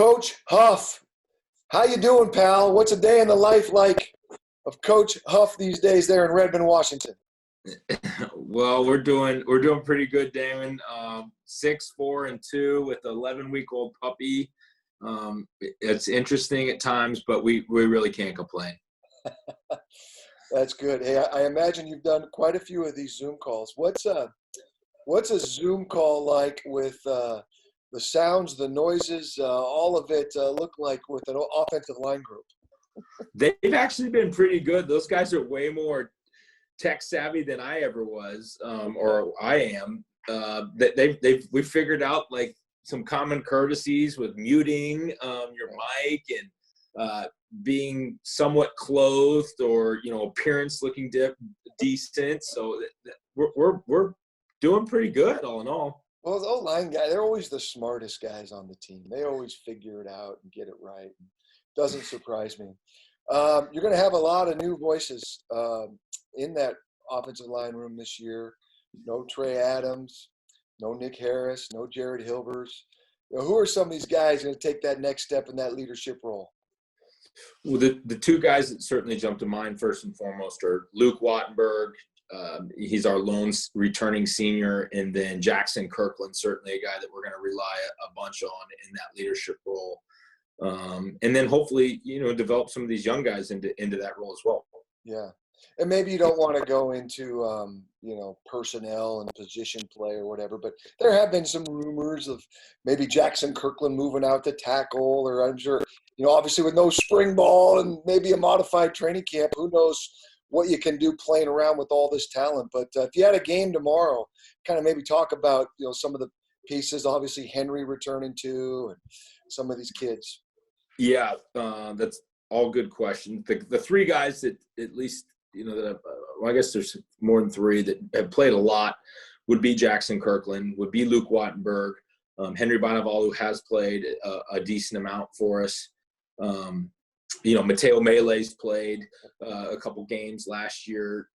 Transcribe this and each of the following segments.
Coach Huff. How you doing, pal? What's a day in the life like of Coach Huff these days there in Redmond, Washington? Well, we're doing pretty good, Damon. 6-4-2 with an 11-week-old puppy. It's interesting at times, but we really can't complain. That's good. Hey, I imagine you've done quite a few of these Zoom calls. What's a Zoom call like with the sounds, the noises, all of it look like with an offensive line group? They've actually been pretty good. Those guys are way more tech savvy than I ever was, or I am. We figured out like some common courtesies with muting your mic and being somewhat clothed or appearance looking decent. So we're doing pretty good all in all. Well, the O-line guy, they're always the smartest guys on the team. They always figure it out and get it right. Doesn't surprise me. You're going to have a lot of new voices in that offensive line room this year. No Trey Adams, no Nick Harris, no Jared Hilbers. Who are some of these guys going to take that next step in that leadership role? Well, the two guys that certainly jump to mind first and foremost are Luke Wattenberg. He's our lone returning senior, and then Jackson Kirkland, certainly a guy that we're going to rely a bunch on in that leadership role. And then hopefully, develop some of these young guys into that role as well. Yeah. And maybe you don't want to go into, personnel and position play or whatever, but there have been some rumors of maybe Jackson Kirkland moving out to tackle, or I'm sure, obviously with no spring ball and maybe a modified training camp, who knows what you can do playing around with all this talent. But if you had a game tomorrow, kind of maybe talk about, some of the pieces, obviously Henry returning to, and some of these kids. Yeah, that's all good questions. The three guys that at least, I guess there's more than three that have played a lot would be Jackson Kirkland, would be Luke Wattenberg, Henry Bonnevall, who has played a decent amount for us. Mateo Mele's played a couple games last year.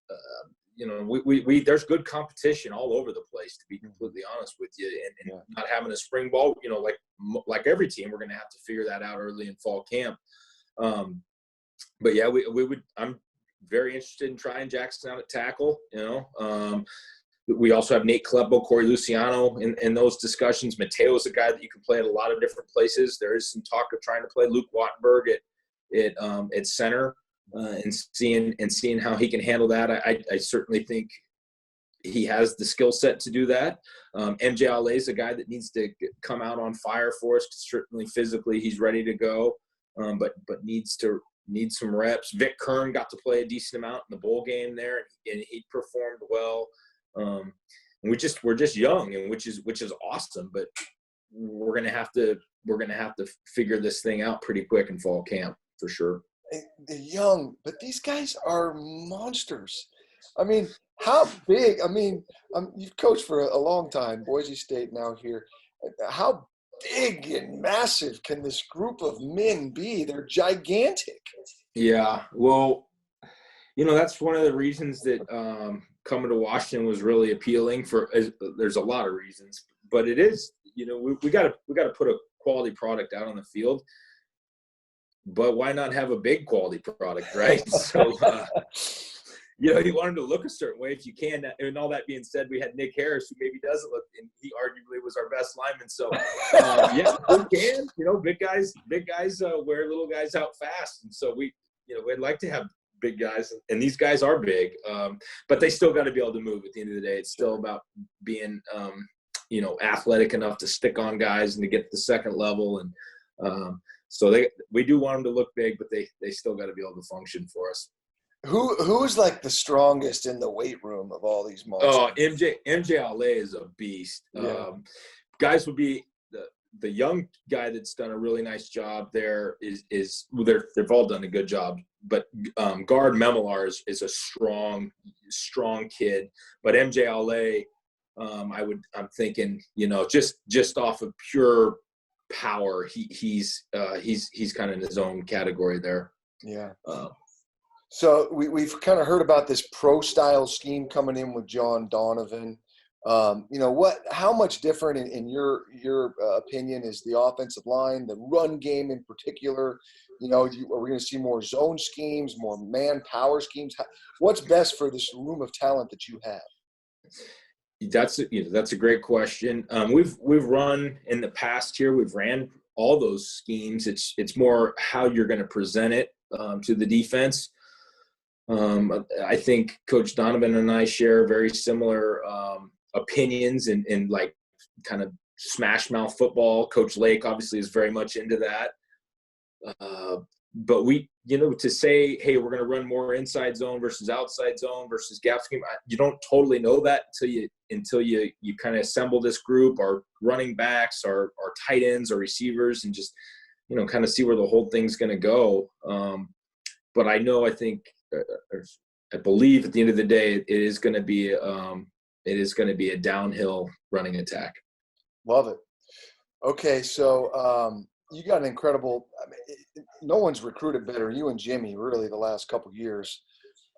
There's good competition all over the place, to be completely honest with you, and not having a spring ball, like every team, we're going to have to figure that out early in fall camp. But yeah, I'm very interested in trying Jackson out at tackle. We also have Nate Klebo, Corey Luciano in those discussions. Mateo is a guy that you can play at a lot of different places. There is some talk of trying to play Luke Wattenberg at center. And seeing how he can handle that. I certainly think he has the skill set to do that. MJ Ale is a guy that needs to come out on fire for us. Certainly physically he's ready to go, but needs some reps. Vic Kern got to play a decent amount in the bowl game there, and he performed well. And we're just young, and which is awesome. But we're gonna have to figure this thing out pretty quick in fall camp for sure. They're young, but these guys are monsters. I mean, how big? I mean, you've coached for a long time, Boise State now here. How big and massive can this group of men be? They're gigantic. Yeah, well, that's one of the reasons that coming to Washington was really appealing. There's a lot of reasons, but it is, we got to put a quality product out on the field. But why not have a big quality product, right? So, you want him to look a certain way if you can. And all that being said, we had Nick Harris, who maybe doesn't look, and he arguably was our best lineman. So, yeah, we can. Big guys wear little guys out fast. And so we'd like to have big guys, and these guys are big, but they still got to be able to move at the end of the day. It's still about being, athletic enough to stick on guys and to get to the second level. And, so we do want them to look big, but they still got to be able to function for us. Who's like the strongest in the weight room of all these monsters? Oh, MJ Ale is a beast. Yeah. Guys would be the young guy that's done a really nice job there they've all done a good job. But guard Memelar is a strong kid. But MJ Ale, I'm thinking, just off of pure power, he's kind of in his own category there. Yeah. So we've kind of heard about this pro style scheme coming in with John Donovan. How much different in your opinion is the offensive line, the run game in particular? Are we going to see more zone schemes, more man power schemes? What's best for this room of talent that you have? That's a great question. We've run in the past here. We've ran all those schemes. It's more how you're going to present it to the defense. I think Coach Donovan and I share very similar opinions in like kind of smash mouth football. Coach Lake obviously is very much into that. But we, to say, hey, we're going to run more inside zone versus outside zone versus gap scheme, you don't totally know that until you kind of assemble this group, our running backs, our tight ends, our receivers, and just, kind of see where the whole thing's going to go. But I believe at the end of the day, it is going to be a downhill running attack. Love it. Okay, so you got an incredible. No one's recruited better. You and Jimmy, really, the last couple of years.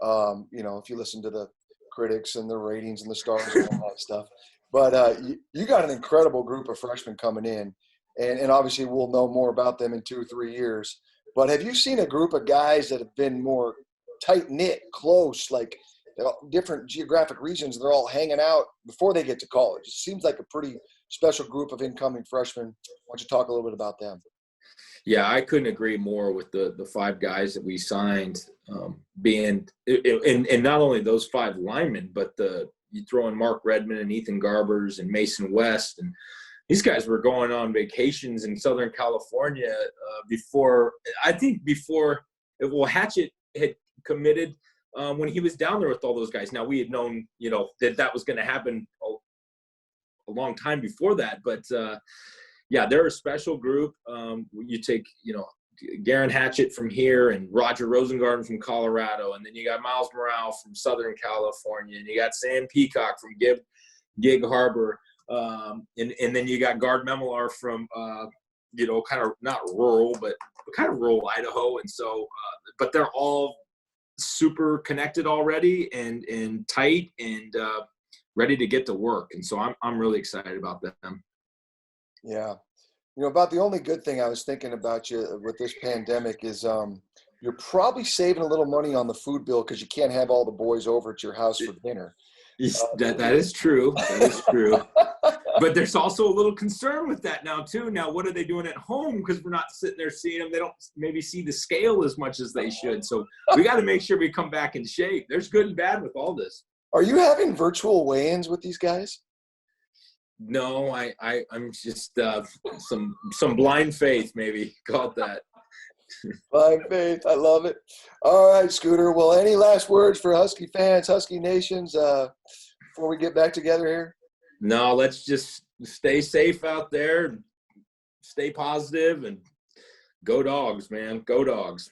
If you listen to the critics and the ratings and the stars and all that stuff. But you got an incredible group of freshmen coming in, and obviously we'll know more about them in 2 or 3 years. But have you seen a group of guys that have been more tight-knit, close, like different geographic regions, they're all hanging out before they get to college? It seems like a pretty special group of incoming freshmen. Why don't you talk a little bit about them? Yeah, I couldn't agree more with the 5 guys that we signed, being and not only those 5 linemen, but you throw in Mark Redmond and Ethan Garbers and Mason West, and these guys were going on vacations in Southern California before Hatchett had committed when he was down there with all those guys. Now, we had known, that was going to happen a long time before that, but they're a special group. You take, Garen Hatchett from here and Roger Rosengarten from Colorado, and then you got Miles Morale from Southern California, and you got Sam Peacock from Gig Harbor, and then you got Gard Memolar from kind of not rural, but kind of rural Idaho, and so but they're all super connected already and tight and ready to get to work, and so I'm really excited about them. Yeah. About the only good thing I was thinking about you with this pandemic is you're probably saving a little money on the food bill because you can't have all the boys over at your house for dinner. That is true. That is true. But there's also a little concern with that now, too. Now, what are they doing at home? Because we're not sitting there seeing them. They don't maybe see the scale as much as they should. So we got to make sure we come back in shape. There's good and bad with all this. Are you having virtual weigh-ins with these guys? No, I'm just some blind faith, maybe. Call it that. Blind faith. I love it. All right, Scooter. Well, any last words for Husky fans, Husky Nations, before we get back together here? No, let's just stay safe out there, stay positive, and go Dogs, man. Go Dogs.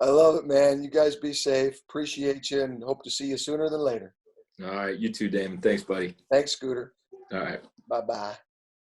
I love it, man. You guys be safe. Appreciate you, and hope to see you sooner than later. All right. You too, Damon. Thanks, buddy. Thanks, Scooter. All right. Bye-bye.